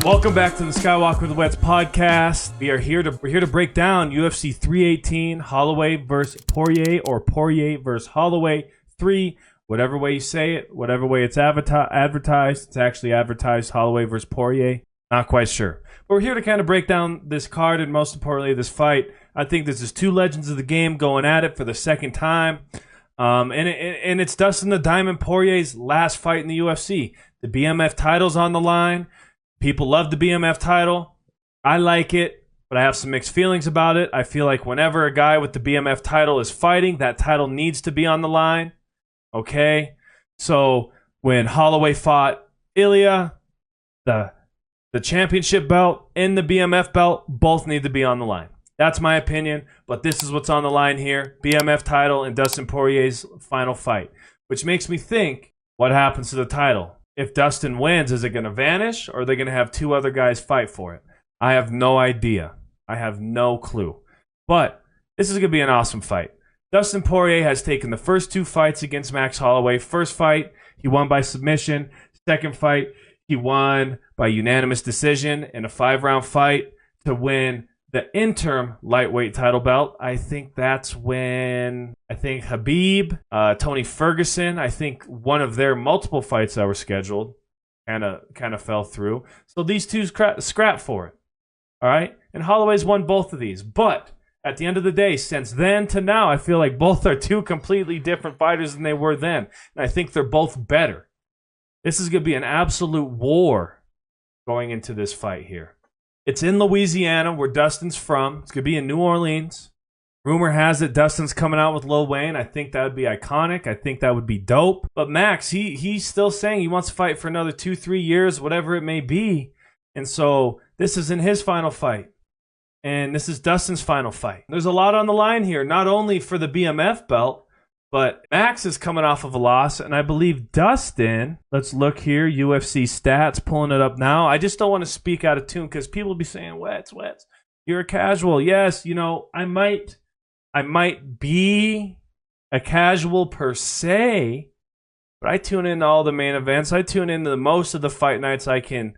Welcome back to the Skywalk with the Wets podcast. We're here to break down UFC 318, Holloway versus Poirier, or Poirier versus Holloway 3. Whatever way you say it, whatever way it's advertised, it's actually advertised Holloway versus Poirier. Not quite sure. But we're here to kind of break down this card and most importantly this fight. I think this is two legends of the game going at it for the second time. And it's Dustin the Diamond Poirier's last fight in the UFC. The BMF title's on the line. People love the BMF title. I like it, but I have some mixed feelings about it. I feel like whenever a guy with the BMF title is fighting, that title needs to be on the line. Okay? So when Holloway fought Ilya, the championship belt and the BMF belt both need to be on the line. That's my opinion, but this is what's on the line here. BMF title and Dustin Poirier's final fight, which makes me think, what happens to the title? If Dustin wins, is it going to vanish, or are they going to have two other guys fight for it? I have no idea. I have no clue. But this is going to be an awesome fight. Dustin Poirier has taken the first two fights against Max Holloway. First fight, he won by submission. Second fight, he won by unanimous decision in a 5-round fight to win the interim lightweight title belt. I think that's when Khabib, Tony Ferguson, I think one of their multiple fights that were scheduled kind of fell through. So these two scrap for it. All right? And Holloway's won both of these. But at the end of the day, since then to now, I feel like both are two completely different fighters than they were then. And I think they're both better. This is going to be an absolute war going into this fight here. It's in Louisiana, where Dustin's from. It's going to be in New Orleans. Rumor has it Dustin's coming out with Lil Wayne. I think that would be iconic. I think that would be dope. But Max, he's still saying he wants to fight for another 2-3 years, whatever it may be. And so this isn't his final fight. And this is Dustin's final fight. There's a lot on the line here, not only for the BMF belt, but Max is coming off of a loss, and I believe Dustin, let's look here, UFC stats, pulling it up now. I just don't want to speak out of tune because people will be saying, Wets, you're a casual. Yes, I might be a casual per se, but I tune into all the main events. I tune into most of the fight nights I can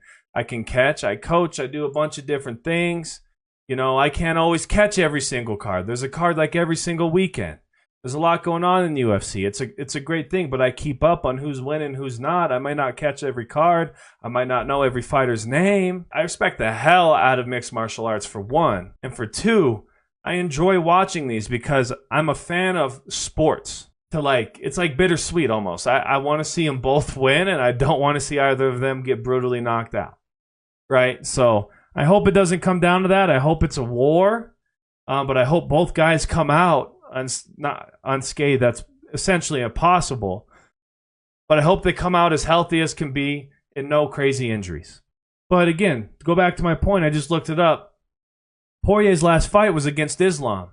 catch. I coach. I do a bunch of different things. I can't always catch every single card. There's a card like every single weekend. There's a lot going on in the UFC. It's a great thing, but I keep up on who's winning, who's not. I might not catch every card. I might not know every fighter's name. I respect the hell out of mixed martial arts, for one. And for two, I enjoy watching these because I'm a fan of sports. It's like bittersweet almost. I want to see them both win, and I don't want to see either of them get brutally knocked out. Right? So I hope it doesn't come down to that. I hope it's a war, but I hope both guys come out not unscathed. That's essentially impossible, but I hope they come out as healthy as can be and no crazy injuries. But again, to go back to my point, I just looked it up. Poirier's last fight was against Islam,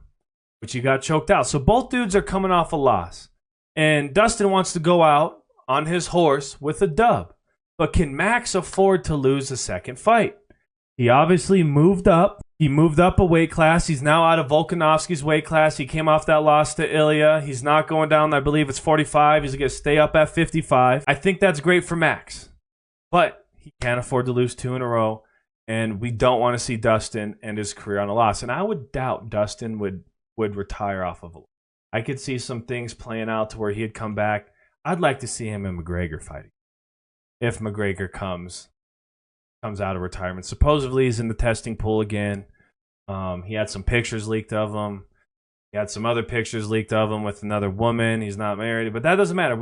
which he got choked out. So both dudes are coming off a loss, and Dustin wants to go out on his horse with a dub. But can Max afford to lose a second fight? He obviously moved up. He moved up a weight class. He's now out of Volkanovski's weight class. He came off that loss to Ilya. He's not going down, I believe it's 45. He's going to stay up at 55. I think that's great for Max. But he can't afford to lose 2 in a row. And we don't want to see Dustin end his career on a loss. And I would doubt Dustin would retire off of a loss. I could see some things playing out to where he'd come back. I'd like to see him and McGregor fighting. If McGregor comes out of retirement. Supposedly he's in the testing pool again. He had some pictures leaked of him. He had some other pictures leaked of him with another woman. He's not married, but that doesn't matter.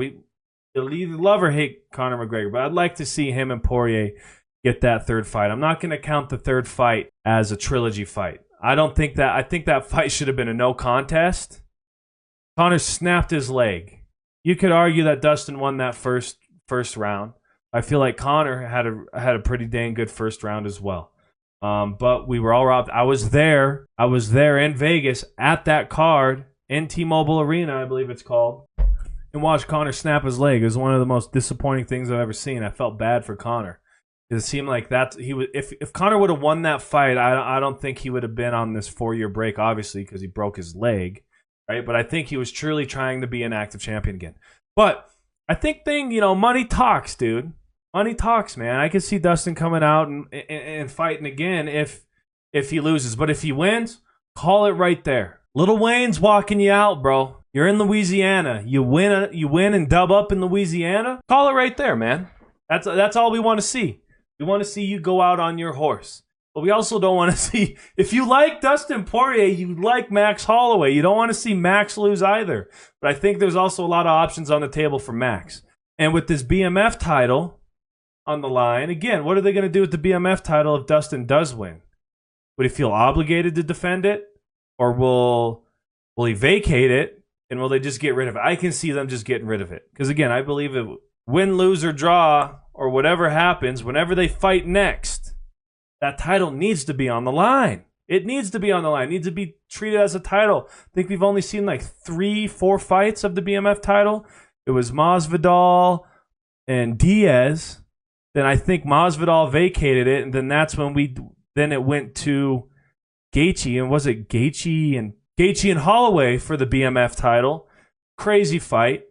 You'll either love or hate Conor McGregor, but I'd like to see him and Poirier get that third fight. I'm not going to count the third fight as a trilogy fight. I think that fight should have been a no contest. Conor snapped his leg. You could argue that Dustin won that first round. I feel like Conor had a pretty dang good first round as well. But we were all robbed. I was there in Vegas at that card in T-Mobile Arena, I believe it's called, and watched Conor snap his leg. It was one of the most disappointing things I've ever seen. I felt bad for Conor. It seemed like that he would. If Conor would have won that fight, I don't think he would have been on this 4-year break, obviously, because he broke his leg, right? But I think he was truly trying to be an active champion again. But I think money talks, dude. money talks, man. I could see Dustin coming out and fighting again if he loses. But if he wins, call it right there. Lil Wayne's walking you out, bro. You're in Louisiana. You win and dub up in Louisiana. Call it right there, man. That's all we want to see. We want to see you go out on your horse. But we also don't want to see, if you like Dustin Poirier, you like Max Holloway. You don't want to see Max lose either. But I think there's also a lot of options on the table for Max. And with this BMF title on the line, again, what are they going to do with the BMF title if Dustin does win? Would he feel obligated to defend it? Or will he vacate it? And will they just get rid of it? I can see them just getting rid of it. Because again, I believe it win, lose, or draw, or whatever happens, whenever they fight next, that title needs to be on the line. It needs to be on the line. It needs to be treated as a title. I think we've only seen like 3-4 fights of the BMF title. It was Masvidal and Diaz. Then I think Masvidal vacated it, and then that's when it went to Gaethje, and was it Gaethje and Holloway for the BMF title? Crazy fight.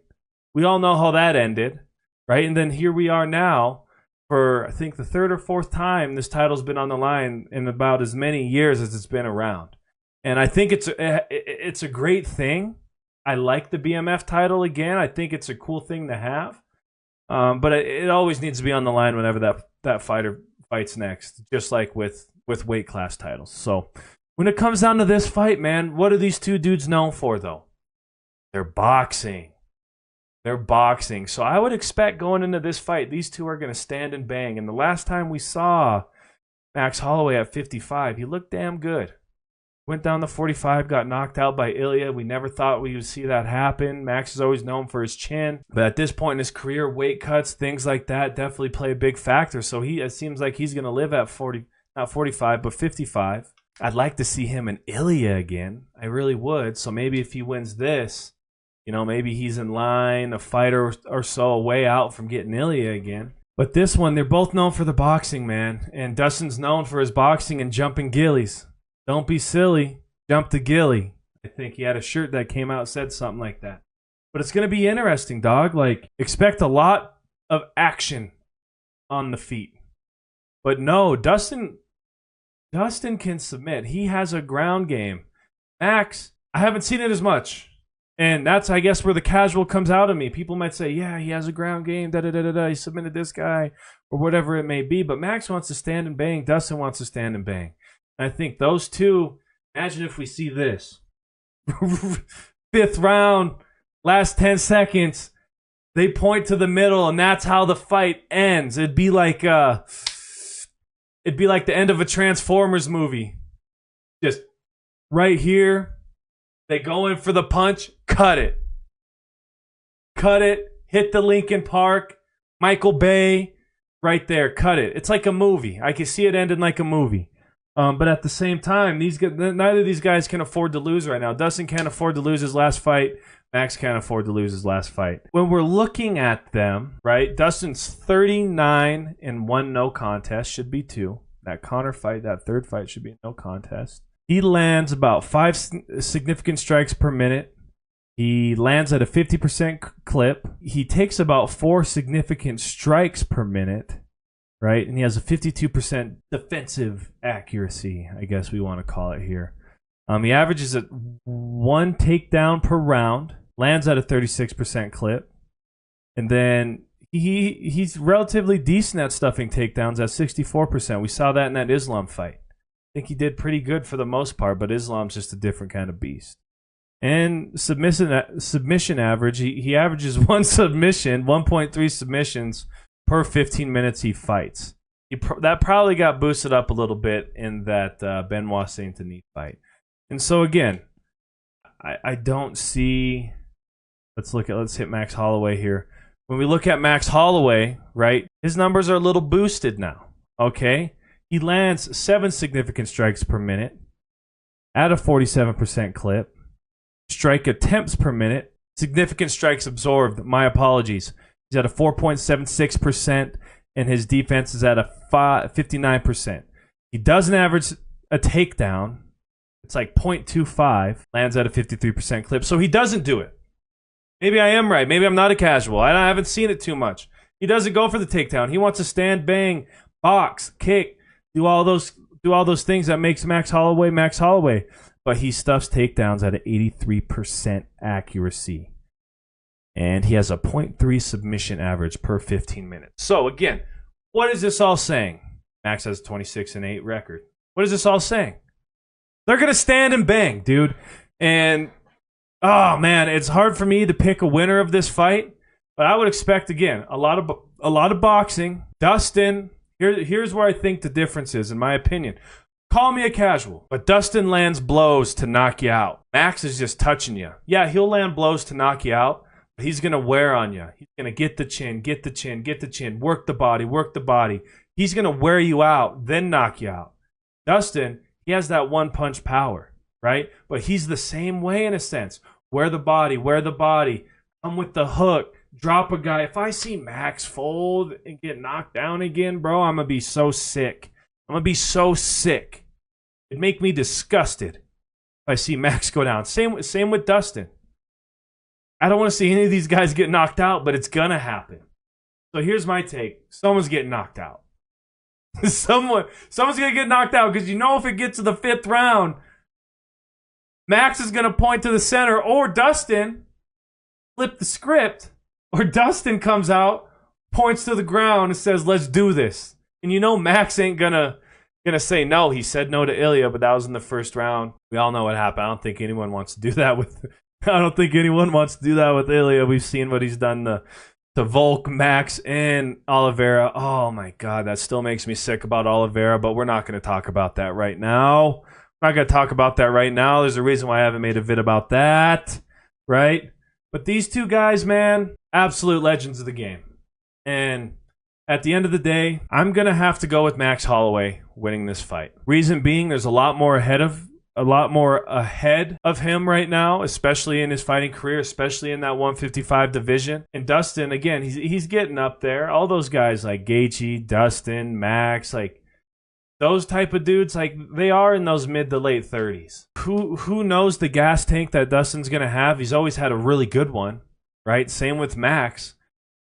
We all know how that ended, right? And then here we are now for, I think, the third or fourth time this title's been on the line in about as many years as it's been around. And I think it's a great thing. I like the BMF title again. I think it's a cool thing to have. But it always needs to be on the line whenever that fighter fights next, just like with weight class titles. So when it comes down to this fight, man, what are these two dudes known for, though? They're boxing. They're boxing. So I would expect going into this fight, these two are going to stand and bang. And the last time we saw Max Holloway at 55, he looked damn good. Went down to 45, got knocked out by Ilya. We never thought we would see that happen. Max is always known for his chin. But at this point in his career, weight cuts, things like that definitely play a big factor. So it seems like he's going to live at 40, not 45, but 55. I'd like to see him and Ilya again. I really would. So maybe if he wins this, maybe he's in line, a fight or so away out from getting Ilya again. But this one, they're both known for the boxing, man. And Dustin's known for his boxing and jumping gillies. Don't be silly. Jump the gilly. I think he had a shirt that came out said something like that. But it's going to be interesting, dog. Like, expect a lot of action on the feet. But no, Dustin can submit. He has a ground game. Max, I haven't seen it as much. And that's, I guess, where the casual comes out of me. People might say, yeah, he has a ground game, he submitted this guy, or whatever it may be. But Max wants to stand and bang. Dustin wants to stand and bang. And I think those two, imagine if we see this. 5th round, last 10 seconds, they point to the middle, and that's how the fight ends. It'd be like the end of a Transformers movie. Just right here. They go in for the punch, cut it, hit the Lincoln Park, Michael Bay, right there, cut it. It's like a movie. I can see it ending like a movie. But at the same time, neither of these guys can afford to lose right now. Dustin can't afford to lose his last fight. Max can't afford to lose his last fight. When we're looking at them, right, Dustin's 39 and 1 no contest, should be 2. That Conor fight, that third fight, should be a no contest. He lands about 5 significant strikes per minute. He lands at a 50% clip. He takes about 4 significant strikes per minute, right? And he has a 52% defensive accuracy, I guess we want to call it here. He averages at 1 takedown per round, lands at a 36% clip. And then he's relatively decent at stuffing takedowns at 64%. We saw that in that Islam fight. I think he did pretty good for the most part, but Islam's just a different kind of beast. And submission average, he averages 1 submission, 1.3 submissions per 15 minutes he fights. That probably got boosted up a little bit in that Benoit Saint-Denis fight. And so again, I don't see. Let's hit Max Holloway here. When we look at Max Holloway, right, his numbers are a little boosted now. Okay. He lands 7 significant strikes per minute at a 47% clip. Strike attempts per minute. Significant strikes absorbed. My apologies. He's at a 4.76%, and his defense is at a 59%. He doesn't average a takedown. It's like 0.25. Lands at a 53% clip. So he doesn't do it. Maybe I am right. Maybe I'm not a casual. I haven't seen it too much. He doesn't go for the takedown. He wants to stand, bang, box, kick, do all those things that makes Max Holloway Max Holloway. But he stuffs takedowns at an 83% accuracy. And he has a 0.3 submission average per 15 minutes. So again, what is this all saying? Max has a 26-8 record. What is this all saying? They're going to stand and bang, dude. And, oh, man, it's hard for me to pick a winner of this fight. But I would expect, again, a lot of boxing. Dustin, here's where I think the difference is, in my opinion. Call me a casual, but Dustin lands blows to knock you out. Max is just touching you. Yeah, he'll land blows to knock you out, but he's going to wear on you. He's going to get the chin, work the body. He's going to wear you out, then knock you out. Dustin, he has that one-punch power, right? But he's the same way in a sense. Wear the body, come with the hook, drop a guy. If I see Max fold and get knocked down again, bro, I'm going to be so sick. It'd make me disgusted if I see Max go down. Same with Dustin. I don't want to see any of these guys get knocked out, but it's going to happen. So here's my take. Someone's getting knocked out. Someone's going to get knocked out because you know if it gets to the 5th round, Max is going to point to the center, or Dustin flip the script, or Dustin comes out, points to the ground and says, let's do this. And you know Max ain't gonna say no. He said no to Ilya, but that was in the 1st round. We all know what happened. I don't think anyone wants to do that with Ilya. We've seen what he's done to Volk, Max, and Oliveira. Oh my God, that still makes me sick about Oliveira, but we're not going to talk about that right now. There's a reason why I haven't made a vid about that, right? But these two guys, man, absolute legends of the game. And at the end of the day, I'm going to have to go with Max Holloway winning this fight. Reason being, there's a lot more ahead of him right now, especially in his fighting career, especially in that 155 division. And Dustin, again, he's getting up there. All those guys like Gaethje, Dustin, Max, like those type of dudes, like they are in those mid to late 30s. Who knows the gas tank that Dustin's going to have? He's always had a really good one, right? Same with Max.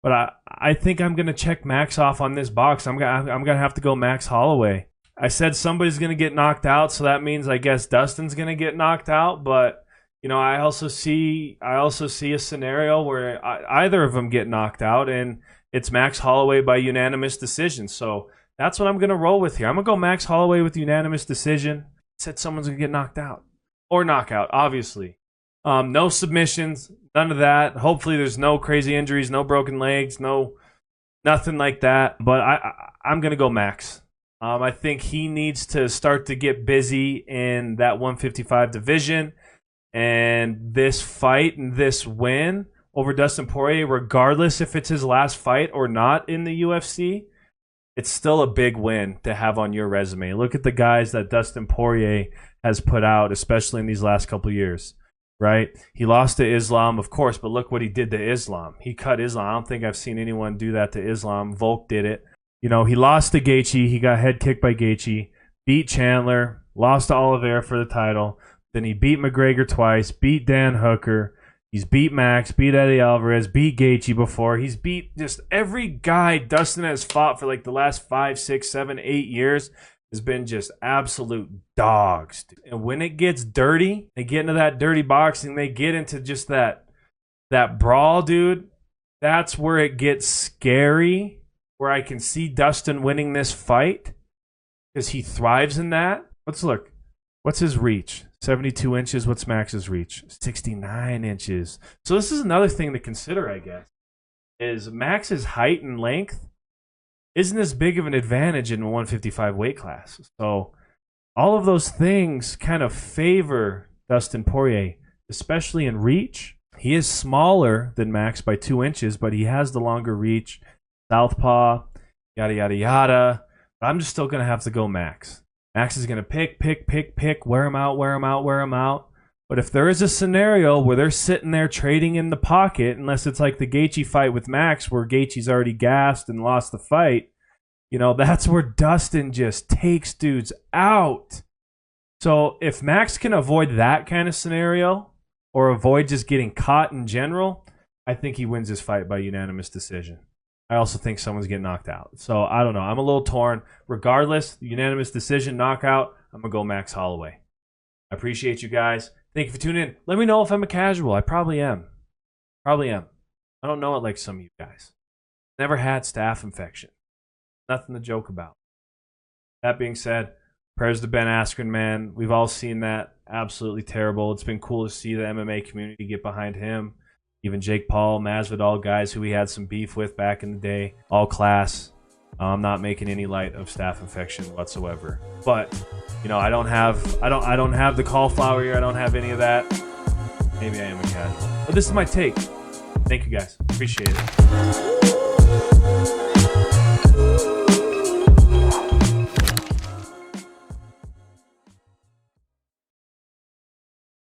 But I think I'm going to check Max off on this box. I'm gonna have to go Max Holloway. I said somebody's going to get knocked out, so that means I guess Dustin's going to get knocked out. But you know, I also see a scenario where either of them get knocked out, and it's Max Holloway by unanimous decision. So that's what I'm going to roll with here. I'm going to go Max Holloway with unanimous decision. I said someone's going to get knocked out or knockout, obviously. No submissions, none of that. Hopefully there's no crazy injuries, no broken legs, nothing like that. But I'm going to go Max. I think he needs to start to get busy in that 155 division. And this fight and this win over Dustin Poirier, regardless if it's his last fight or not in the UFC, it's still a big win to have on your resume. Look at the guys that Dustin Poirier has put out, especially in these last couple of years. Right? He lost to Islam, of course, but look what he did to Islam. He cut Islam. I don't think I've seen anyone do that to Islam. Volk did it. You know, he lost to Gaethje. He got head kicked by Gaethje. Beat Chandler. Lost to Oliveira for the title. Then he beat McGregor twice. Beat Dan Hooker. He's beat Max. Beat Eddie Alvarez. Beat Gaethje before. He's beat just every guy Dustin has fought for like the last 5, 6, 7, 8 years. Has been just absolute dogs. And when it gets dirty, they get into that dirty boxing, they get into just that brawl, dude. That's where it gets scary, where I can see Dustin winning this fight because he thrives in that. Let's look. What's his reach? 72 inches. What's Max's reach? 69 inches. So this is another thing to consider, I guess, is Max's height and length isn't as big of an advantage in a 155 weight class. So all of those things kind of favor Dustin Poirier, especially in reach. He is smaller than Max by 2 inches, but he has the longer reach. Southpaw, yada, yada, yada. But I'm just still going to have to go Max. Max is going to pick, wear him out. But if there is a scenario where they're sitting there trading in the pocket, unless it's like the Gaethje fight with Max where Gaethje's already gassed and lost the fight, you know, that's where Dustin just takes dudes out. So if Max can avoid that kind of scenario or avoid just getting caught in general, I think he wins this fight by unanimous decision. I also think someone's getting knocked out. So I don't know. I'm a little torn. Regardless, unanimous decision, knockout, I'm going to go Max Holloway. I appreciate you guys. Thank you for tuning in. Let me know if I'm a casual. I probably am. Probably am. I don't know it like some of you guys. Never had staph infection. Nothing to joke about. That being said, prayers to Ben Askren, man. We've all seen that. Absolutely terrible. It's been cool to see the MMA community get behind him. Even Jake Paul, Masvidal, guys who we had some beef with back in the day. All class. I'm not making any light of staph infection whatsoever. But, you know, I don't have the cauliflower here. I don't have any of that. Maybe I am a casual. But this is my take. Thank you guys. Appreciate it.